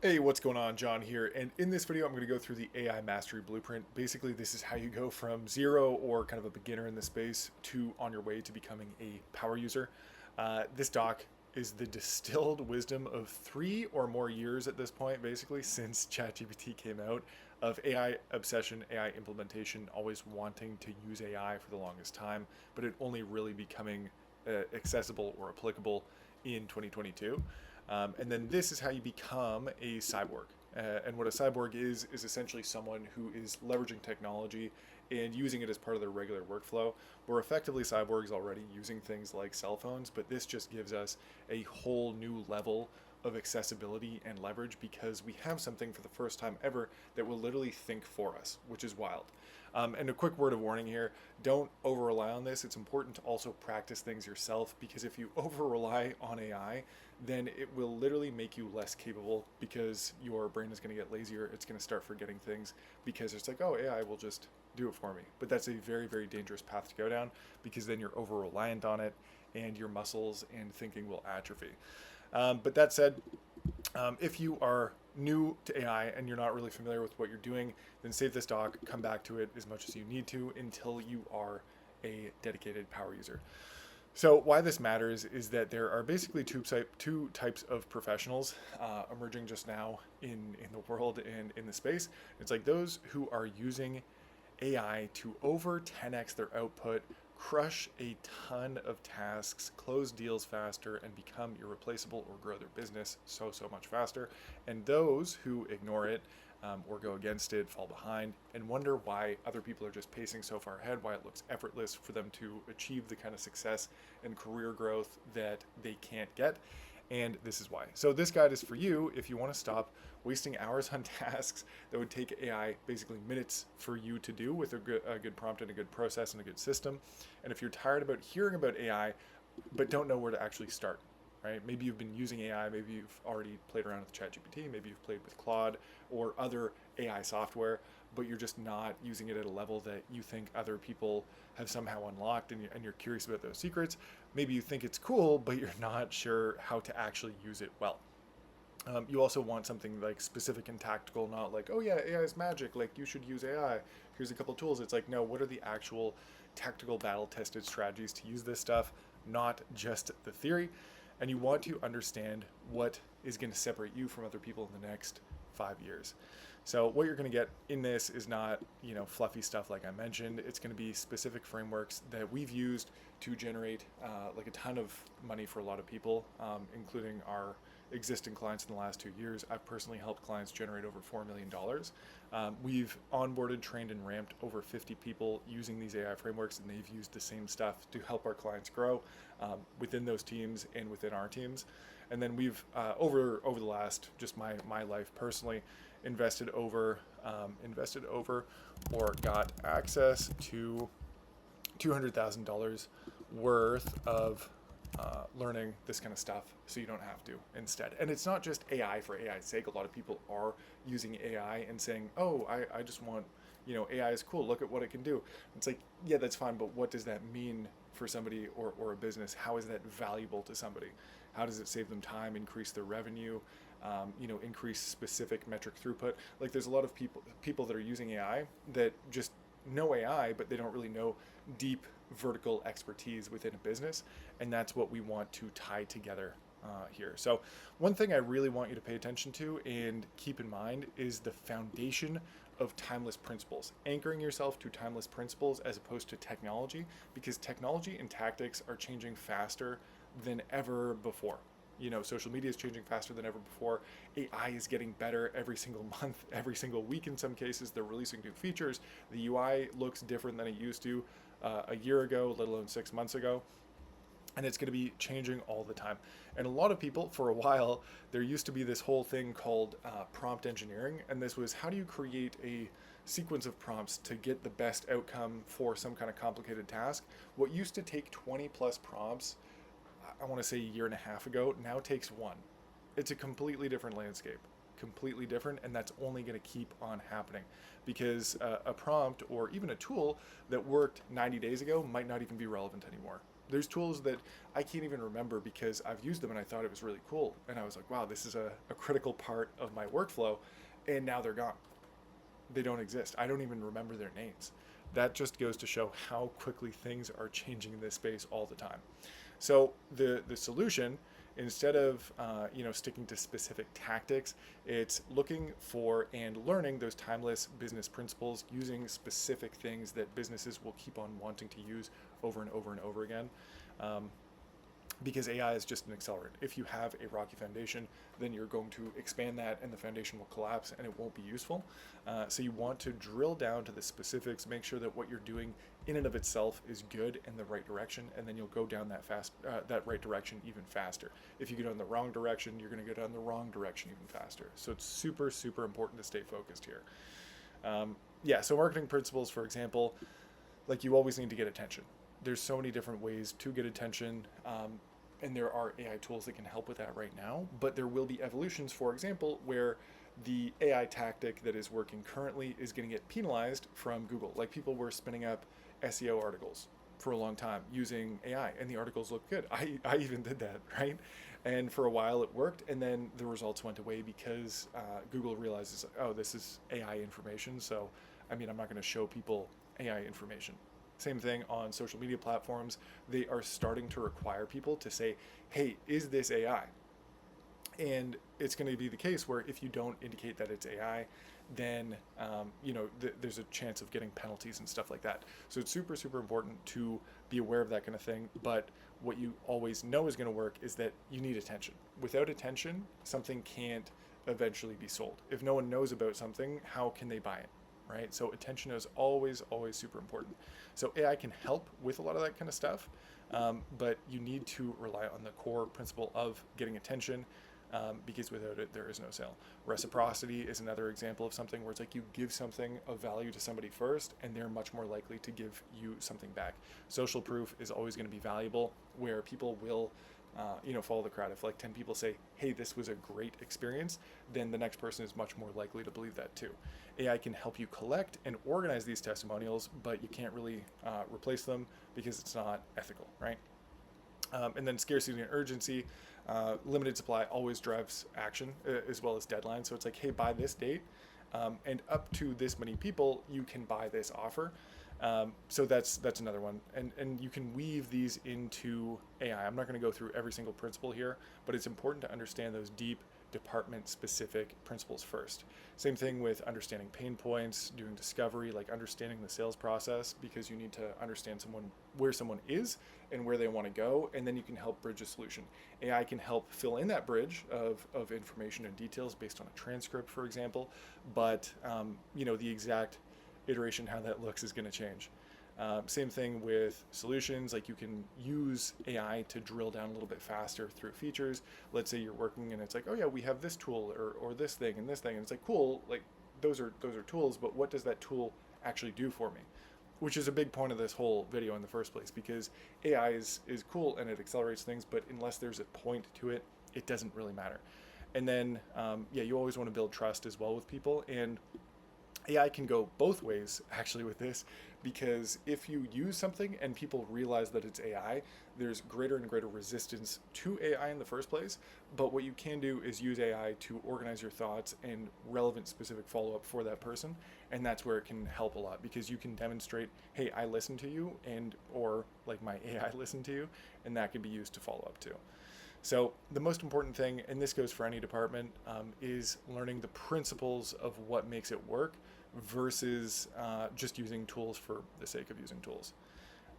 Hey, what's going on? John here. And in this video, I'm going to go through the AI Mastery Blueprint. Basically, this is how you go from zero or kind of a beginner in the space to on your way to becoming a power user. This doc is the distilled wisdom of 3 or more years at this point, basically, since ChatGPT came out, of AI obsession, AI implementation, always wanting to use AI for the longest time, but it only really becoming accessible or applicable in 2022. And then this is how you become a cyborg. And what a cyborg is essentially someone who is leveraging technology and using it as part of their regular workflow. We're effectively cyborgs already using things like cell phones, but this just gives us a whole new level of accessibility and leverage because we have something for the first time ever that will literally think for us, which is wild. And a quick word of warning here, don't over rely on this. It's important to also practice things yourself because if you over rely on AI, then it will literally make you less capable because your brain is going to get lazier. It's going to start forgetting things because it's like, oh, AI will just do it for me. But that's a very, very dangerous path to go down because then you're over reliant on it and your muscles and thinking will atrophy. But that said, if you are new to AI and you're not really familiar with what you're doing, then save this doc, come back to it as much as you need to until you are a dedicated power user. So why this matters is that there are basically two types of professionals emerging just now in the world and in the space. It's like those who are using AI to over 10x their output, crush a ton of tasks, close deals faster, and become irreplaceable or grow their business so much faster. And those who ignore it or go against it, fall behind, and wonder why other people are just pacing so far ahead, why it looks effortless for them to achieve the kind of success and career growth that they can't get. And this is why. So this guide is for you if you want to stop wasting hours on tasks that would take AI basically minutes for you to do with a good prompt and a good process and a good system. And if you're tired about hearing about AI but don't know where to actually start, right? Maybe you've been using AI, maybe you've already played around with ChatGPT, maybe you've played with Claude or other AI software, but you're just not using it at a level that you think other people have somehow unlocked and you're curious about those secrets. Maybe you think it's cool, but you're not sure how to actually use it well. You also want something like specific and tactical, not like, oh yeah, AI is magic, like you should use AI. Here's a couple tools. It's like, no, what are the actual tactical battle tested strategies to use this stuff, not just the theory. And you want to understand what is going to separate you from other people in the next 5 years. So what you're going to get in this is not, fluffy stuff like I mentioned. It's going to be specific frameworks that we've used to generate like a ton of money for a lot of people, including our existing clients in the last 2 years. I've personally helped clients generate over $4 million. We've onboarded, trained, and ramped over 50 people using these AI frameworks, and they've used the same stuff to help our clients grow within those teams and within our teams. And then we've over the last just my life personally invested over or got access to $200,000 worth of learning this kind of stuff so you don't have to instead. And it's not just AI for AI's sake. A lot of people are using AI and saying, oh, I just want, AI is cool. Look at what it can do. It's like, yeah, that's fine. But what does that mean for somebody or a business? How is that valuable to somebody? How does it save them time, increase their revenue, increase specific metric throughput? Like there's a lot of people that are using AI that just know AI, but they don't really know deep vertical expertise within a business. And that's what we want to tie together here. So one thing I really want you to pay attention to and keep in mind is the foundation of timeless principles, anchoring yourself to timeless principles as opposed to technology, because technology and tactics are changing faster than ever before. Social media is changing faster than ever before. AI is getting better every single month, every single week in some cases. They're releasing new features. The UI looks different than it used to a year ago, let alone 6 months ago. And it's going to be changing all the time. And a lot of people, for a while, there used to be this whole thing called prompt engineering. And this was how do you create a sequence of prompts to get the best outcome for some kind of complicated task? What used to take 20 plus prompts, I want to say a year and a half ago, now takes one. It's a completely different landscape, completely different, and that's only going to keep on happening because a prompt or even a tool that worked 90 days ago might not even be relevant anymore There's tools that I can't even remember because I've used them and I thought it was really cool. And I was like, wow, this is a critical part of my workflow. And now they're gone. They don't exist. I don't even remember their names. That just goes to show how quickly things are changing in this space all the time. So the solution, instead of sticking to specific tactics, it's looking for and learning those timeless business principles using specific things that businesses will keep on wanting to use over and over and over again. Because AI is just an accelerant. If you have a rocky foundation, then you're going to expand that and the foundation will collapse and it won't be useful. So you want to drill down to the specifics, make sure that what you're doing in and of itself is good in the right direction, and then you'll go down that right direction even faster. If you go down the wrong direction, you're going to go down the wrong direction even faster. So it's super, super important to stay focused here. So marketing principles, for example, like you always need to get attention. There's so many different ways to get attention. And there are AI tools that can help with that right now, but there will be evolutions, for example, where the AI tactic that is working currently is going to get penalized from Google. Like people were spinning up SEO articles for a long time using AI, and the articles look good. I even did that, right? And for a while it worked, and then the results went away because Google realizes, oh, this is AI information, so I'm not going to show people AI information. Same thing on social media platforms. They are starting to require people to say, hey, is this AI? And it's going to be the case where if you don't indicate that it's AI, then there's a chance of getting penalties and stuff like that. So it's super, super important to be aware of that kind of thing. But what you always know is going to work is that you need attention. Without attention, something can't eventually be sold. If no one knows about something, how can they buy it? Right? So attention is always, always super important. So AI can help with a lot of that kind of stuff, but you need to rely on the core principle of getting attention, because without it, there is no sale. Reciprocity is another example of something where it's like you give something of value to somebody first, and they're much more likely to give you something back. Social proof is always going to be valuable, where people will follow the crowd. If like 10 people say, hey, this was a great experience, then the next person is much more likely to believe that too. AI can help you collect and organize these testimonials, but you can't really replace them because it's not ethical, right? And then scarcity and urgency, limited supply always drives action as well as deadlines. So it's like, hey, by this date, and up to this many people, you can buy this offer. So that's another one, and you can weave these into AI. I'm not going to go through every single principle here, but it's important to understand those deep department specific principles first. Same thing with understanding pain points, doing discovery, like understanding the sales process, because you need to understand where someone is and where they want to go, and then you can help bridge a solution. AI can help fill in that bridge of information and details based on a transcript, for example, but the exact iteration how that looks is going to change. Same thing with solutions, like you can use AI to drill down a little bit faster through features. Let's say you're working and it's like, oh yeah, we have this tool or this thing and this thing, and it's like, cool, like those are tools, but what does that tool actually do for me? Which is a big point of this whole video in the first place, because AI is cool and it accelerates things, but unless there's a point to it, it doesn't really matter. And then you always want to build trust as well with people, and AI can go both ways actually with this, because if you use something and people realize that it's AI, there's greater and greater resistance to AI in the first place. But what you can do is use AI to organize your thoughts and relevant specific follow-up for that person. And that's where it can help a lot, because you can demonstrate, hey, I listened to you, or like my AI listened to you, and that can be used to follow up too. So the most important thing, and this goes for any department, is learning the principles of what makes it work versus just using tools for the sake of using tools.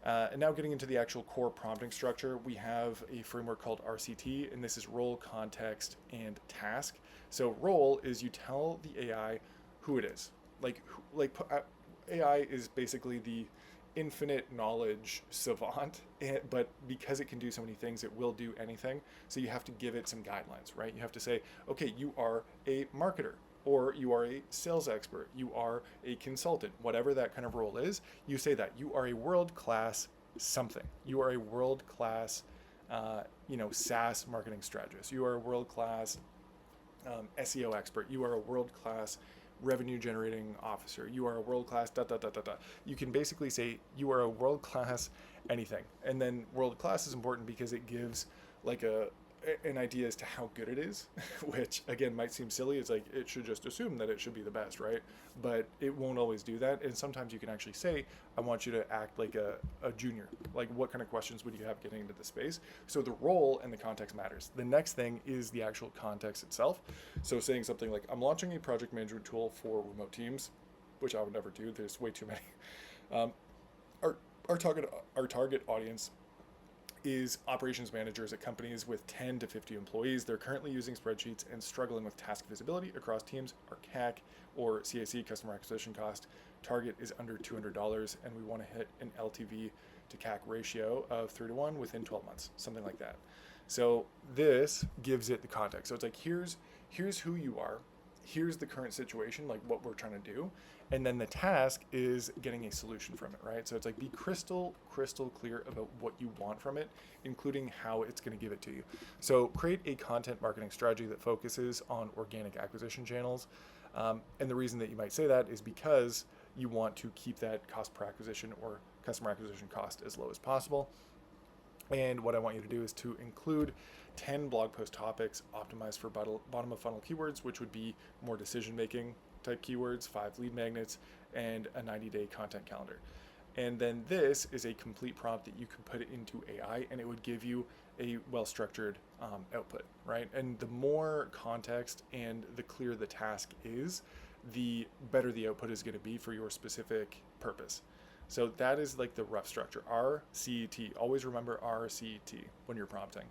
And now getting into the actual core prompting structure, we have a framework called RCT, and this is role, context, and task. So role is you tell the AI who it is. AI is basically the infinite knowledge savant, but because it can do so many things, it will do anything. So you have to give it some guidelines, right? You have to say, okay, you are a marketer, or you are a sales expert, you are a consultant, whatever that kind of role is. You say that you are a world-class something. You are a world-class, SaaS marketing strategist. You are a world-class SEO expert. You are a world-class revenue generating officer. You are a world-class da da da da da. You can basically say you are a world-class anything. And then world-class is important because it gives like an idea as to how good it is, which again might seem silly. It's like it should just assume that it should be the best, right? But it won't always do that. And sometimes you can actually say, I want you to act like a junior. Like, what kind of questions would you have getting into the space? So the role and the context matters. The next thing is the actual context itself. So saying something like, I'm launching a project management tool for remote teams, which I would never do. There's way too many. Our target audience is operations managers at companies with 10 to 50 employees. They're currently using spreadsheets and struggling with task visibility across teams. Our CAC, or CAC, customer acquisition cost, target is under $200, and we want to hit an LTV to CAC ratio of 3 to 1 within 12 months, something like that. So this gives it the context. So it's like, here's who you are, here's the current situation, like what we're trying to do, and then the task is getting a solution from it, right? So it's like, be crystal clear about what you want from it, including how it's going to give it to you. So create a content marketing strategy that focuses on organic acquisition channels. And the reason that you might say that is because you want to keep that cost per acquisition or customer acquisition cost as low as possible. And what I want you to do is to include 10 blog post topics optimized for bottom of funnel keywords, which would be more decision-making type keywords, 5 lead magnets, and a 90-day content calendar. And then this is a complete prompt that you can put it into AI, and it would give you a well-structured output, right? And the more context and the clearer the task is, the better the output is going to be for your specific purpose. So that is like the rough structure. RCT. Always remember RCT when you're prompting.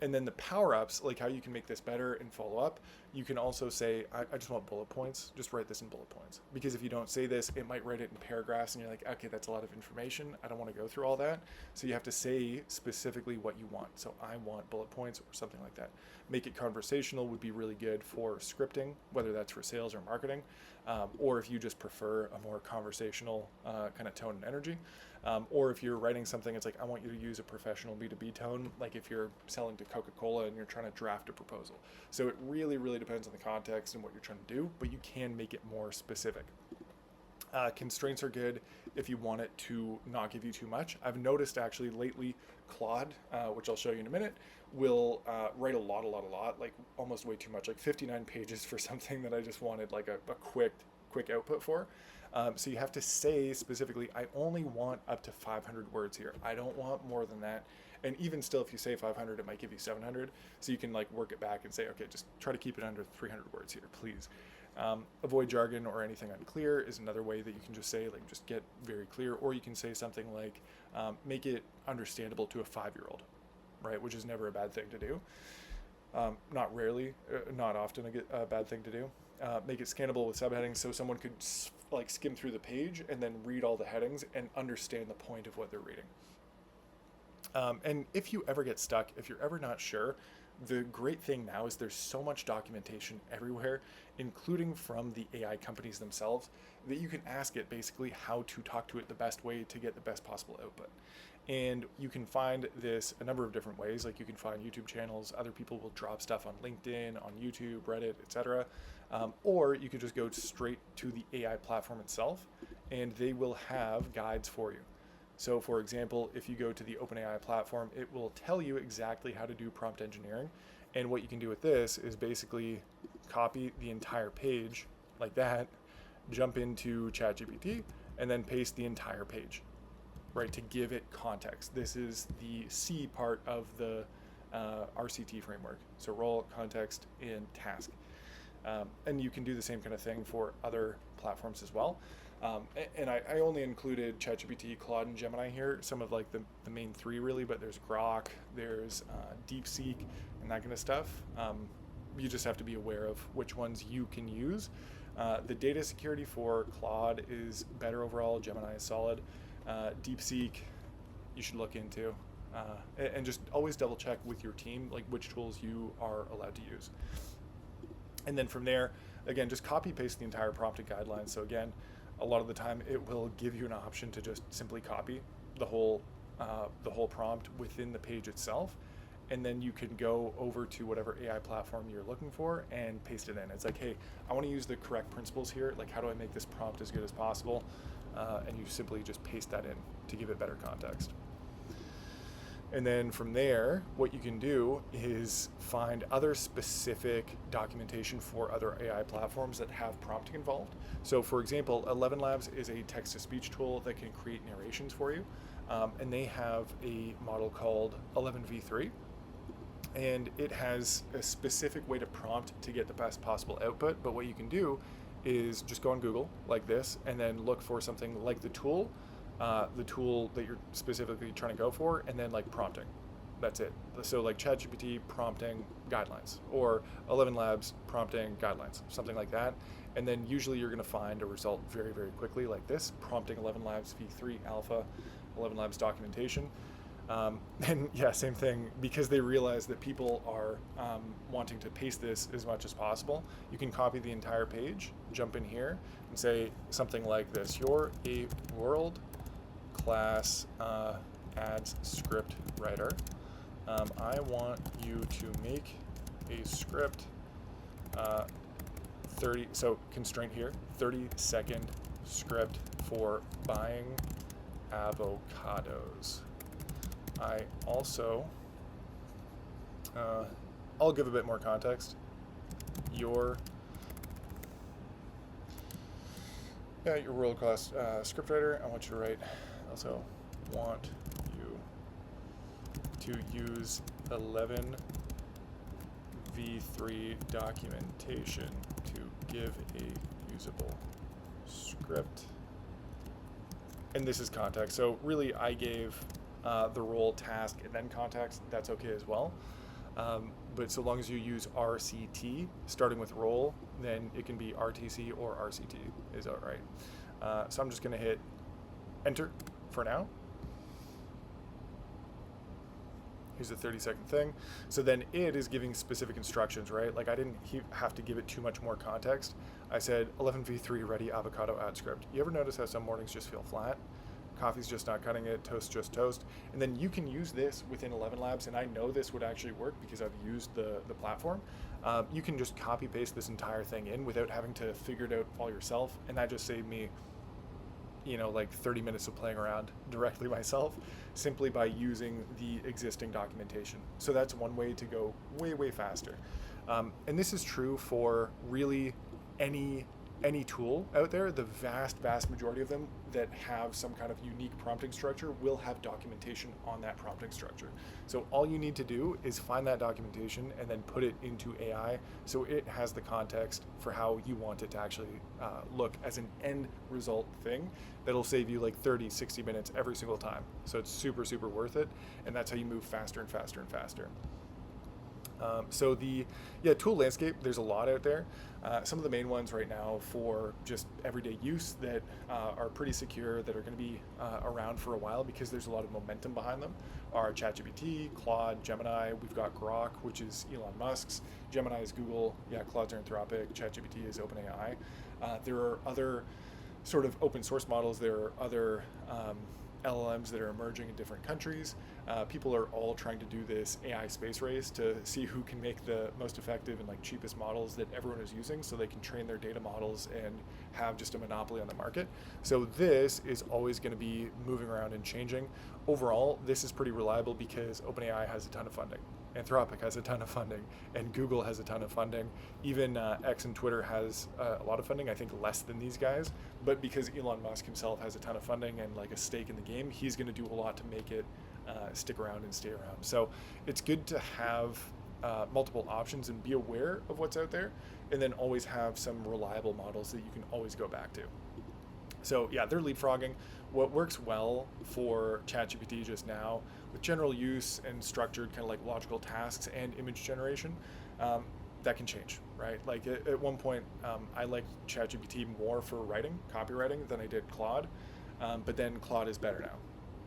And then the power-ups, like how you can make this better and follow up, you can also say, I just want bullet points. Just write this in bullet points. Because if you don't say this, it might write it in paragraphs and you're like, okay, that's a lot of information. I don't want to go through all that. So you have to say specifically what you want. So I want bullet points or something like that. Make it conversational would be really good for scripting, whether that's for sales or marketing, or if you just prefer a more conversational kind of tone and energy. Or if you're writing something, it's like, I want you to use a professional B2B tone, like if you're selling to Coca-Cola and you're trying to draft a proposal. So it really depends on the context and what you're trying to do, but you can make it more specific. Constraints are good if you want it to not give you too much. I've noticed actually lately Claude, which I'll show you in a minute, will write a lot, like almost way too much, like 59 pages for something that I just wanted like a quick output for. So you have to say specifically, I only want up to 500 words here. I don't want more than that. And even still, if you say 500, it might give you 700. So you can like work it back and say, okay, just try to keep it under 300 words here, please. Avoid jargon or anything unclear is another way that you can just say, like, just get very clear. Or you can say something like, make it understandable to a 5-year-old, right? Which is never a bad thing to do. Not often a bad thing to do. Make it scannable with subheadings so someone could like skim through the page and then read all the headings and understand the point of what they're reading. And if you ever get stuck, if you're ever not sure, the great thing now is there's so much documentation everywhere, including from the AI companies themselves, that you can ask it basically how to talk to it the best way to get the best possible output. And you can find this a number of different ways. Like you can find YouTube channels, other people will drop stuff on LinkedIn, on YouTube, Reddit, etc. Or you could just go straight to the AI platform itself and they will have guides for you. So for example, if you go to the OpenAI platform, it will tell you exactly how to do prompt engineering. And what you can do with this is basically copy the entire page like that, jump into ChatGPT, and then paste the entire page, right, to give it context. This is the C part of the RCT framework. So role, context, and task. And you can do the same kind of thing for other platforms as well. And I only included ChatGPT, Claude, and Gemini here, some of like the main 3 really, but there's Grok, there's DeepSeek, and that kind of stuff. You just have to be aware of which ones you can use. The data security for Claude is better overall, Gemini is solid. DeepSeek, you should look into. And just always double check with your team, like which tools you are allowed to use. And then from there, again, just copy paste the entire prompted guidelines. So again, a lot of the time it will give you an option to just simply copy the whole prompt within the page itself. and then you can go over to whatever AI platform you're looking for and paste it in. It's like, hey, I want to use the correct principles here. Like, how do I make this prompt as good as possible? And you simply just paste that in to give it better context. And then from there, what you can do is find other specific documentation for other AI platforms that have prompting involved. So for example, ElevenLabs is a text-to-speech tool that can create narrations for you. And they have a model called 11v3. And it has a specific way to prompt to get the best possible output. But what you can do is just go on Google like this and then look for something like the tool that you're specifically trying to go for, and then like prompting. That's it. So like ChatGPT prompting guidelines, or ElevenLabs prompting guidelines, something like that. And then usually you're going to find a result very, very quickly like this, prompting ElevenLabs v3 alpha, ElevenLabs documentation. And yeah, same thing, because they realize that people are wanting to paste this as much as possible. You can copy the entire page, jump in here, and say something like this: you're a world-class ads script writer. I want you to make a script constraint here, 30-second script for buying avocados. I also, I'll give a bit more context. Your world-class scriptwriter. I want you to write. Also want you to use 11v3 documentation to give a usable script. And this is context. So really, I gave the role, task, and then context. That's okay as well. But so long as you use RCT, starting with role, then it can be RTC or RCT. Is that right? So I'm just going to hit enter for now. Here's the 30-second thing. So then it is giving specific instructions, right? Like I didn't have to give it too much more context. I said 11v3 ready avocado ad script. You ever notice how some mornings just feel flat? Coffee's just not cutting it, toast just toast. And then you can use this within ElevenLabs, and I know this would actually work because I've used the platform. You can just copy paste this entire thing in without having to figure it out all yourself, and that just saved me like 30 minutes of playing around directly myself, simply by using the existing documentation. So that's one way to go way, way faster. And this is true for really any tool out there. The vast majority of them that have some kind of unique prompting structure will have documentation on that prompting structure. So all you need to do is find that documentation and then put it into AI so it has the context for how you want it to actually look as an end result thing that'll save you like 30, 60 minutes every single time. So it's super, super worth it. And that's how you move faster and faster and faster. So the tool landscape, there's a lot out there. Some of the main ones right now for just everyday use that are pretty secure, that are going to be around for a while because there's a lot of momentum behind them, are ChatGPT, Claude, Gemini. We've got Grok, which is Elon Musk's. Gemini is Google. Claude's Anthropic. ChatGPT is OpenAI. There are other sort of open source models. There are other LLMs that are emerging in different countries. People are all trying to do this AI space race to see who can make the most effective and like cheapest models that everyone is using so they can train their data models and have just a monopoly on the market. So this is always going to be moving around and changing. Overall, this is pretty reliable because OpenAI has a ton of funding. Anthropic has a ton of funding, and Google has a ton of funding. Even X and Twitter has a lot of funding, I think less than these guys, but because Elon Musk himself has a ton of funding and like a stake in the game, he's going to do a lot to make it stick around and stay around. So it's good to have multiple options and be aware of what's out there, and then always have some reliable models that you can always go back to. So yeah, they're leapfrogging. What works well for ChatGPT just now with general use and structured kind of like logical tasks and image generation, that can change, right? Like at one point, I liked ChatGPT more for writing, copywriting, than I did Claude, but then Claude is better now.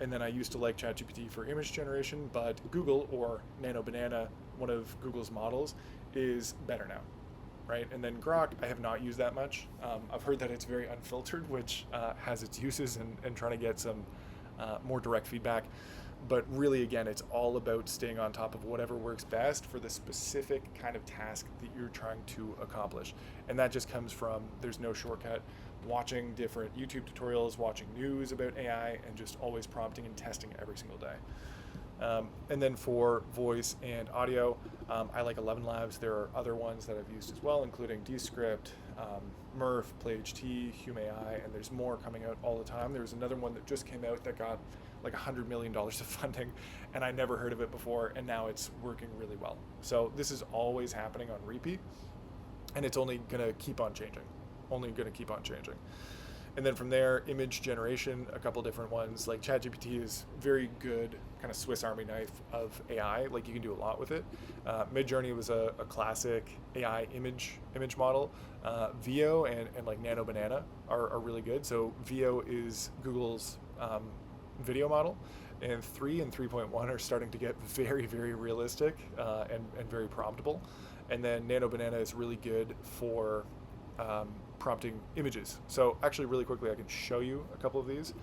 And then I used to like ChatGPT for image generation, but Google, or Nano Banana, one of Google's models, is better now. Right? And then Grok, I have not used that much. I've heard that it's very unfiltered, which has its uses, and trying to get some more direct feedback. But really, again, it's all about staying on top of whatever works best for the specific kind of task that you're trying to accomplish. And that just comes from, there's no shortcut, watching different YouTube tutorials, watching news about AI, and just always prompting and testing every single day. And then for voice and audio, I like 11 Labs. There are other ones that I've used as well, including Descript, Murph, PlayHT, HumeAI, and there's more coming out all the time. There's another one that just came out that got like $100 million of funding, and I never heard of it before, and now it's working really well. So this is always happening on repeat, and it's only gonna keep on changing. And then from there, image generation, a couple different ones. Like ChatGPT is very good, kind of Swiss Army knife of AI. Like you can do a lot with it. Midjourney was a classic AI image model. Veo and like Nano Banana are really good. So Veo is Google's video model, and 3 and 3.1 are starting to get very, very realistic and very promptable. And then Nano Banana is really good for prompting images. So actually really quickly, I can show you a couple of these.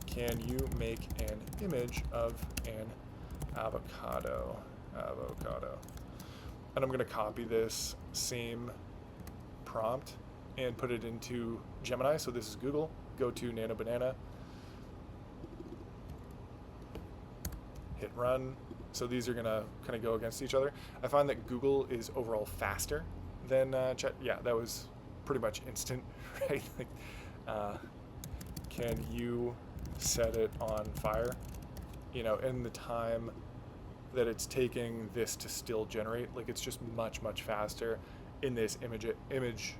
Can you make an image of an avocado? And I'm going to copy this same prompt and put it into Gemini. So this is Google. Go to Nano Banana. Hit run. So these are going to kind of go against each other. I find that Google is overall faster than Chat. Yeah, that was pretty much instant, right? Like, can you set it on fire? You know, in the time that it's taking this to still generate, like it's just much, much faster in this image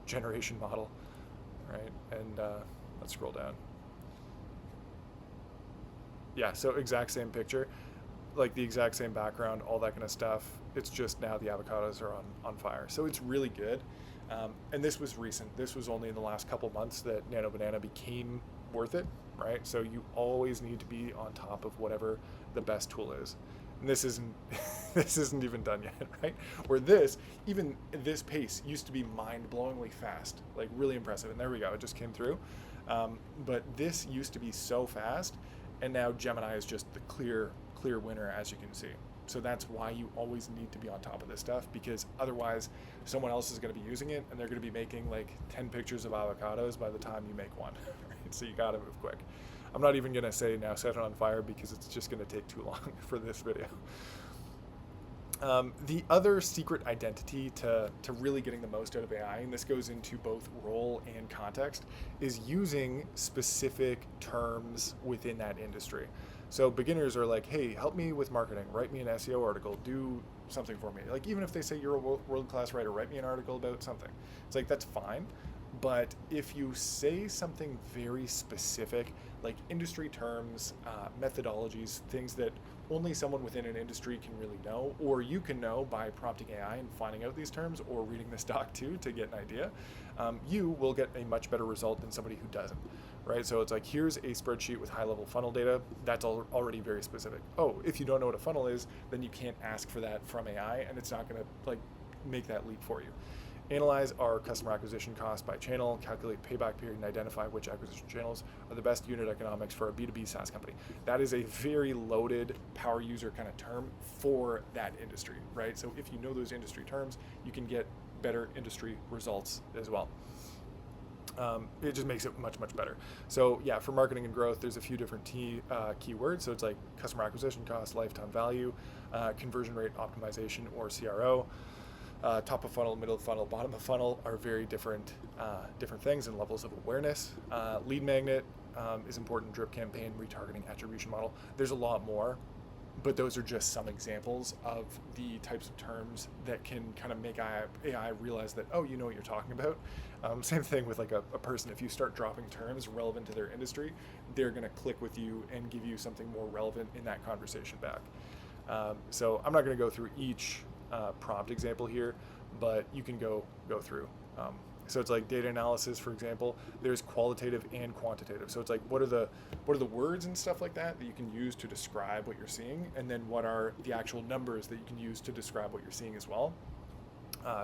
generation model, right? And let's scroll down. Yeah, so exact same picture, like the exact same background, all that kind of stuff. It's just now the avocados are on fire. So it's really good. And this was recent. This was only in the last couple months that Nano Banana became worth it, right? So you always need to be on top of whatever the best tool is. And this isn't even done yet, right? Where even this pace used to be mind-blowingly fast, like really impressive. And there we go, it just came through. But this used to be so fast, and now Gemini is just the clear winner, as you can see. So that's why you always need to be on top of this stuff, because otherwise someone else is going to be using it and they're going to be making like 10 pictures of avocados by the time you make one, right? So you got to move quick. I'm not even going to say now set it on fire because it's just going to take too long for this video. The other secret identity to really getting the most out of AI, and this goes into both role and context, is using specific terms within that industry. So beginners are like, hey, help me with marketing, write me an SEO article, do something for me. Like even if they say you're a world-class writer, write me an article about something. It's like, that's fine. But if you say something very specific, like industry terms, methodologies, things that only someone within an industry can really know, or you can know by prompting AI and finding out these terms or reading this doc too to get an idea, you will get a much better result than somebody who doesn't, right? So it's like, here's a spreadsheet with high-level funnel data. That's already very specific. Oh, if you don't know what a funnel is, then you can't ask for that from AI, and it's not going to like make that leap for you. Analyze our customer acquisition cost by channel, calculate payback period, and identify which acquisition channels are the best unit economics for a B2B SaaS company. That is a very loaded power user kind of term for that industry, right? So if you know those industry terms, you can get better industry results as well. It just makes it much, much better. So yeah, for marketing and growth, there's a few different keywords. So it's like customer acquisition cost, lifetime value, conversion rate optimization, or CRO. Top of funnel, middle of funnel, bottom of funnel are very different things and levels of awareness. Lead magnet is important, drip campaign, retargeting, attribution model. There's a lot more, but those are just some examples of the types of terms that can kind of make AI realize that, oh, you know what you're talking about. Same thing with like a person. If you start dropping terms relevant to their industry, they're going to click with you and give you something more relevant in that conversation back. So I'm not going to go through each prompt example here, but you can go through. So it's like data analysis, for example. There's qualitative and quantitative. So it's like, what are the words and stuff like that you can use to describe what you're seeing, and then what are the actual numbers that you can use to describe what you're seeing as well.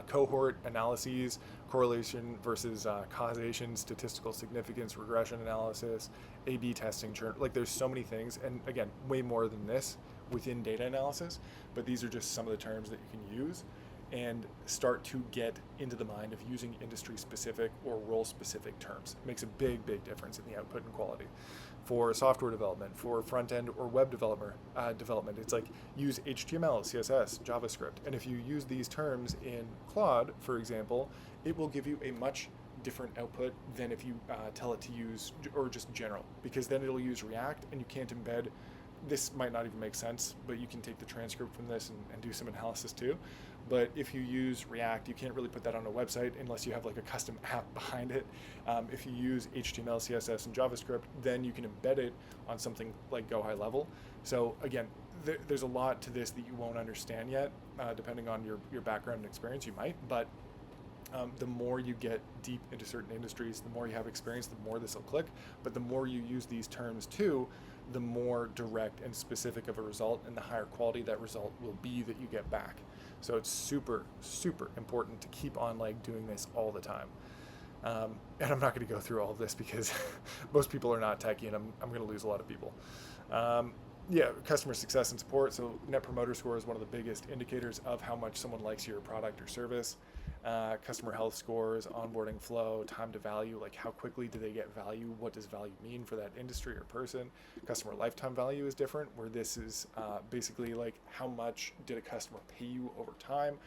cohort analyses, correlation versus causation, statistical significance, regression analysis, A/B testing, like there's so many things, and again, way more than this within data analysis. But these are just some of the terms that you can use and start to get into the mind of using industry specific or role specific terms. It makes a big, big difference in the output and quality. For software development, for front end or web development, it's like use HTML, CSS, JavaScript. And if you use these terms in Claude, for example, it will give you a much different output than if you tell it to use, or just general, because then it'll use React and you can't embed. This might not even make sense, but you can take the transcript from this and do some analysis too. But if you use React, you can't really put that on a website unless you have like a custom app behind it. If you use HTML, CSS, and JavaScript, then you can embed it on something like Go High Level. So again, there's a lot to this that you won't understand yet, depending on your background and experience. You might, but the more you get deep into certain industries, the more you have experience, the more this will click. But the more you use these terms too, the more direct and specific of a result and the higher quality that result will be that you get back. So it's super, super important to keep on like doing this all the time. And I'm not going to go through all of this because most people are not techie, and I'm going to lose a lot of people. Yeah, customer success and support. So Net Promoter Score is one of the biggest indicators of how much someone likes your product or service. Customer health scores, onboarding flow, time to value, like how quickly do they get value? What does value mean for that industry or person? Customer lifetime value is different, where this is basically like how much did a customer pay you over time?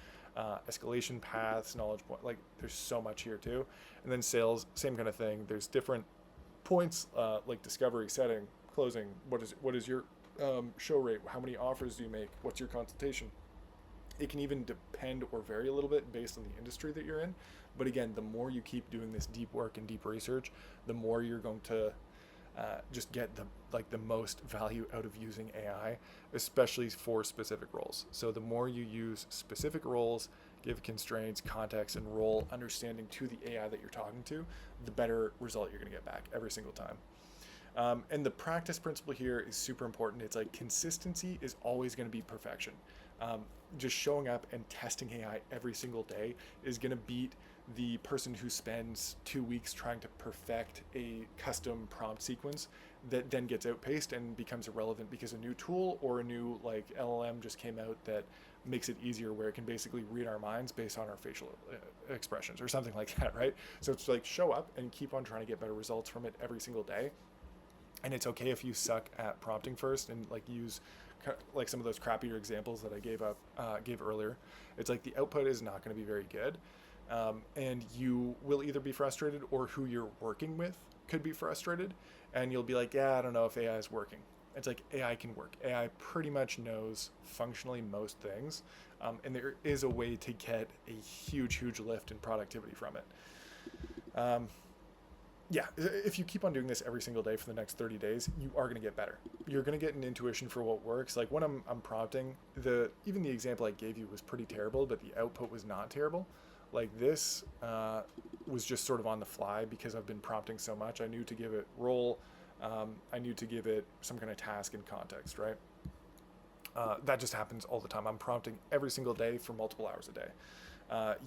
Escalation paths, knowledge point, like there's so much here too. And then sales, same kind of thing. There's different points like discovery, setting, closing. What is your show rate? How many offers do you make? What's your consultation? It can even depend or vary a little bit based on the industry that you're in. But again, the more you keep doing this deep work and deep research, the more you're going to just get the most value out of using AI, especially for specific roles. So the more you use specific roles, give constraints, context, and role understanding to the AI that you're talking to, the better result you're going to get back every single time. And the practice principle here is super important. It's like consistency is always going to be perfection. Just showing up and testing AI every single day is going to beat the person who spends 2 weeks trying to perfect a custom prompt sequence that then gets outpaced and becomes irrelevant because a new tool or a new like LLM just came out that makes it easier, where it can basically read our minds based on our facial expressions or something like that, right? So it's like show up and keep on trying to get better results from it every single day. And it's okay if you suck at prompting first and like use like some of those crappier examples that I gave earlier. It's like the output is not going to be very good, and you will either be frustrated or who you're working with could be frustrated, and you'll be like, yeah, I don't know if AI is working. It's like AI can work. AI pretty much knows functionally most things, and there is a way to get a huge lift in productivity from it. Yeah, if you keep on doing this every single day for the next 30 days, you are going to get better. You're going to get an intuition for what works. Like when I'm prompting, even the example I gave you was pretty terrible, but the output was not terrible. Like this was just sort of on the fly because I've been prompting so much. I knew to give it role. I knew to give it some kind of task and context, right? That just happens all the time. I'm prompting every single day for multiple hours a day.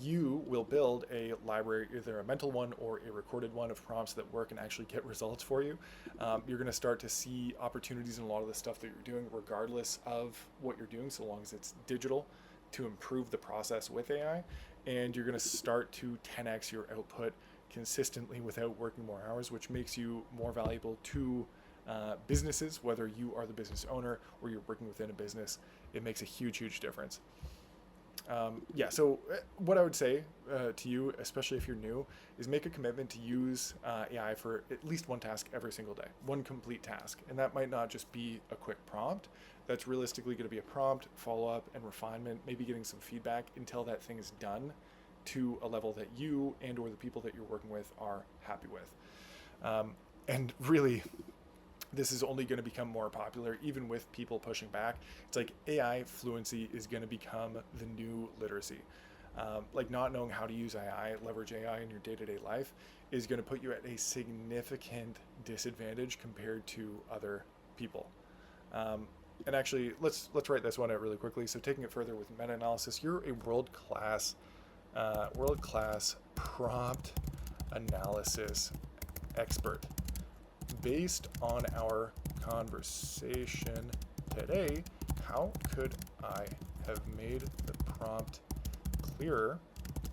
You will build a library, either a mental one or a recorded one of prompts that work and actually get results for you. You're going to start to see opportunities in a lot of the stuff that you're doing, regardless of what you're doing, so long as it's digital, to improve the process with AI. And you're going to start to 10x your output consistently without working more hours, which makes you more valuable to businesses, whether you are the business owner or you're working within a business. It makes a huge difference. So what I would say to you, especially if you're new, is make a commitment to use AI for at least one task every single day, one complete task. And that might not just be a quick prompt. That's realistically going to be a prompt, follow-up, and refinement, maybe getting some feedback until that thing is done to a level that you and or the people that you're working with are happy with. And really, this is only going to become more popular, even with people pushing back. It's like AI fluency is going to become the new literacy. Like not knowing how to use AI, leverage AI in your day-to-day life is going to put you at a significant disadvantage compared to other people. And actually, let's write this one out really quickly. So taking it further with meta-analysis, you're a world-class world-class prompt analysis expert. Based on our conversation today, how could I have made the prompt clearer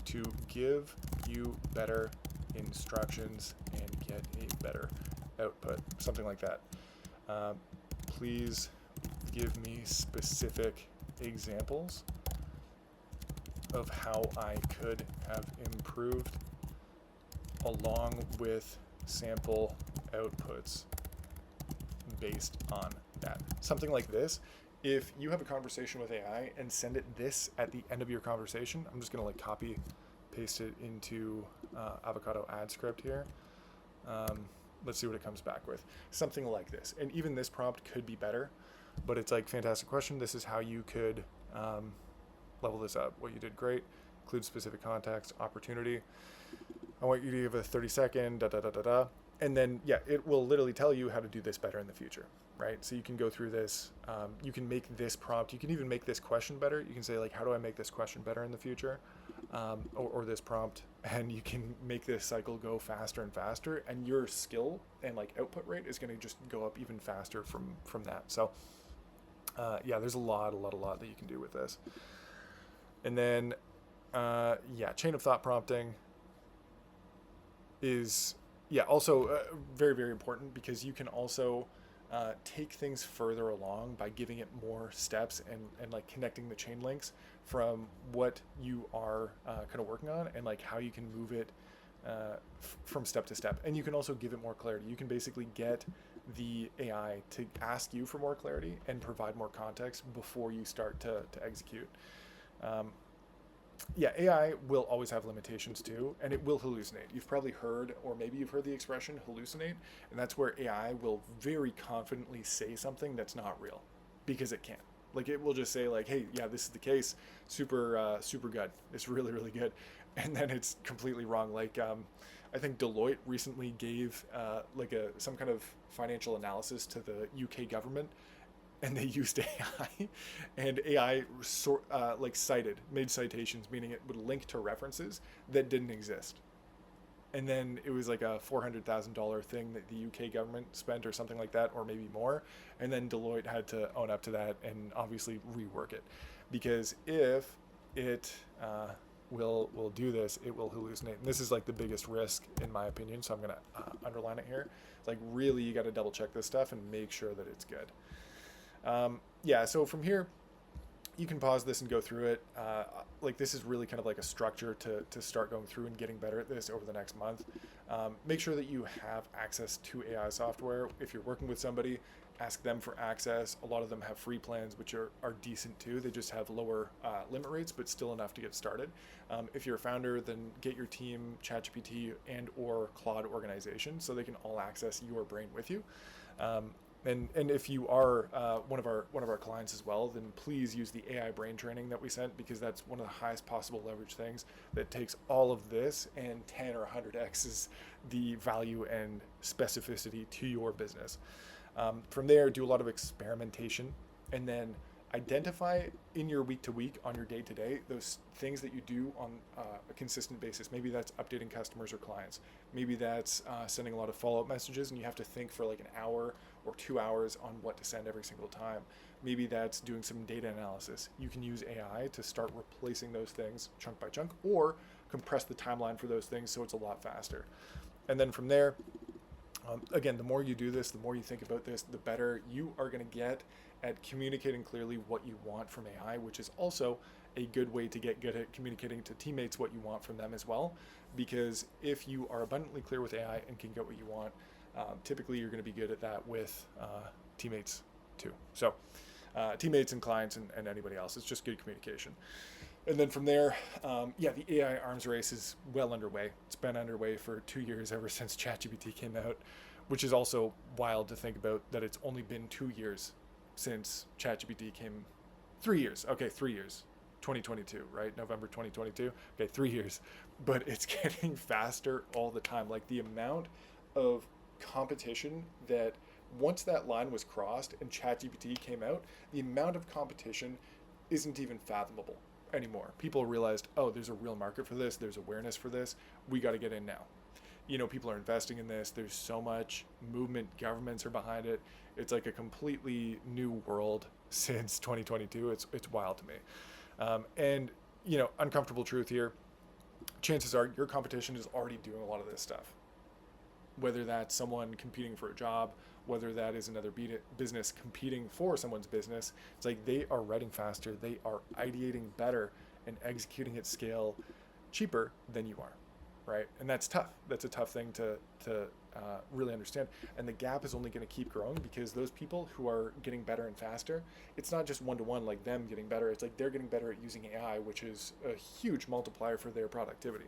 to give you better instructions and get a better output? Something like that. Please give me specific examples of how I could have improved along with sample outputs based on that. Something like this. If you have a conversation with AI and send it this at the end of your conversation, I'm just gonna like copy paste it into Avocado ad script here. Let's see what it comes back with. Something like this. And even this prompt could be better, but it's like, fantastic question. This is how you could level this up. Well, you did great. Include specific context, opportunity. I want you to give a 30-second, and then, yeah, it will literally tell you how to do this better in the future, right? So you can go through this. You can make this prompt. You can even make this question better. You can say, like, how do I make this question better in the future? Or this prompt. And you can make this cycle go faster and faster. And your skill and, like, output rate is going to just go up even faster from that. So, yeah, there's a lot that you can do with this. And then, yeah, chain of thought prompting is, yeah, also very, very important, because you can also take things further along by giving it more steps and like connecting the chain links from what you are kind of working on, and like how you can move it from step to step. And you can also give it more clarity. You can basically get the AI to ask you for more clarity and provide more context before you start to execute. Yeah, AI will always have limitations too, and it will hallucinate. You've probably heard, or maybe you've heard the expression hallucinate, and that's where AI will very confidently say something that's not real, because it can. Like, it will just say, like, hey, yeah, this is the case, super good, it's really, really good, and then it's completely wrong. Like, I think Deloitte recently gave like some kind of financial analysis to the UK government, and they used AI, and AI made citations, meaning it would link to references that didn't exist. And then it was like a $400,000 thing that the UK government spent, or something like that, or maybe more. And then Deloitte had to own up to that and obviously rework it, because if it will do this, it will hallucinate. And this is like the biggest risk in my opinion. So I'm gonna underline it here. It's like, really, you got to double check this stuff and make sure that it's good. Yeah, so from here, you can pause this and go through it. Like, this is really kind of like a structure to start going through and getting better at this over the next month. Make sure that you have access to AI software. If you're working with somebody, ask them for access. A lot of them have free plans, which are decent too. They just have lower limit rates, but still enough to get started. If you're a founder, then get your team ChatGPT and or Claude organization, so they can all access your brain with you. And if you are one of our clients as well, then please use the AI brain training that we sent, because that's one of the highest possible leverage things that takes all of this and 10 or 100x's the value and specificity to your business. From there, do a lot of experimentation, and then identify in your week to week, on your day to day, those things that you do on a consistent basis. Maybe that's updating customers or clients. Maybe that's sending a lot of follow-up messages, and you have to think for like an hour or 2 hours on what to send every single time. Maybe that's doing some data analysis. You can use AI to start replacing those things chunk by chunk, or compress the timeline for those things so it's a lot faster. And then from there, again, the more you do this, the more you think about this, the better you are going to get at communicating clearly what you want from AI, which is also a good way to get good at communicating to teammates what you want from them as well. Because if you are abundantly clear with AI and can get what you want, typically you're going to be good at that with teammates too. So teammates and clients and anybody else, it's just good communication. And then from there, yeah, the AI arms race is well underway. It's been underway for 2 years, ever since ChatGPT came out, which is also wild to think about, that it's only been 2 years since ChatGPT came. 3 years. Okay, 3 years. 2022, right? November 2022. Okay, 3 years. But it's getting faster all the time. Like, the amount of competition that, once that line was crossed and ChatGPT came out, the amount of competition isn't even fathomable. anymore. People realized, oh, there's a real market for this. There's awareness for this. We got to get in now. People are investing in this. There's so much movement. Governments are behind it. It's like a completely new world since 2022. It's wild to me. And uncomfortable truth here. Chances are your competition is already doing a lot of this stuff. Whether that's someone competing for a job, whether that is another business competing for someone's business, it's like they are writing faster, they are ideating better, and executing at scale cheaper than you are, right? And that's tough. That's a tough thing to really understand. And the gap is only going to keep growing because those people who are getting better and faster, it's not just one-to-one like them getting better. It's like they're getting better at using AI, which is a huge multiplier for their productivity.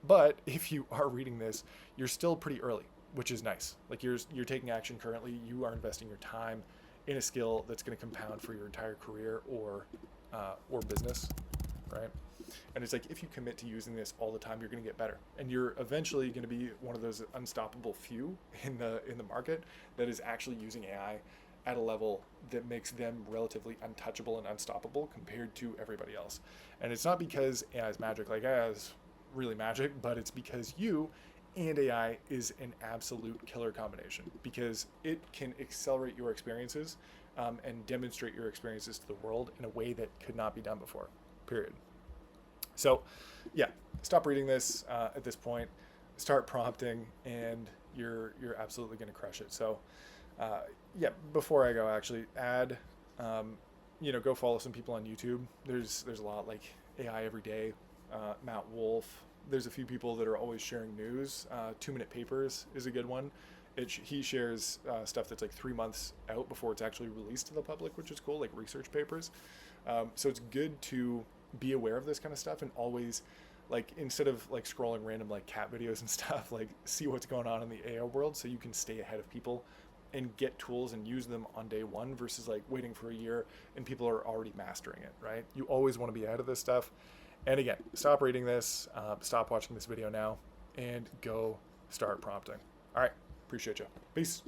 But if you are reading this, you're still pretty early, which is nice. Like you're taking action currently. You are investing your time in a skill that's going to compound for your entire career or business, right? And it's like if you commit to using this all the time, you're going to get better, and you're eventually going to be one of those unstoppable few in the market that is actually using AI at a level that makes them relatively untouchable and unstoppable compared to everybody else. And it's not because AI is magic, like AI is really magic, but it's because you and AI is an absolute killer combination because it can accelerate your experiences and demonstrate your experiences to the world in a way that could not be done before, period. So yeah, stop reading this at this point, start prompting, and you're absolutely going to crush it. So yeah, before I go, actually add, go follow some people on YouTube. There's a lot like AI Every Day, Matt Wolf. There's a few people that are always sharing news. 2 Minute Papers is a good one. He shares stuff that's like 3 months out before it's actually released to the public, which is cool, like research papers. So it's good to be aware of this kind of stuff and always, like, instead of like scrolling random like cat videos and stuff, like see what's going on in the AI world so you can stay ahead of people and get tools and use them on day one versus like waiting for a year and people are already mastering it, right? You always want to be ahead of this stuff. And again, stop reading this, stop watching this video now, and go start prompting. All right, appreciate you. Peace.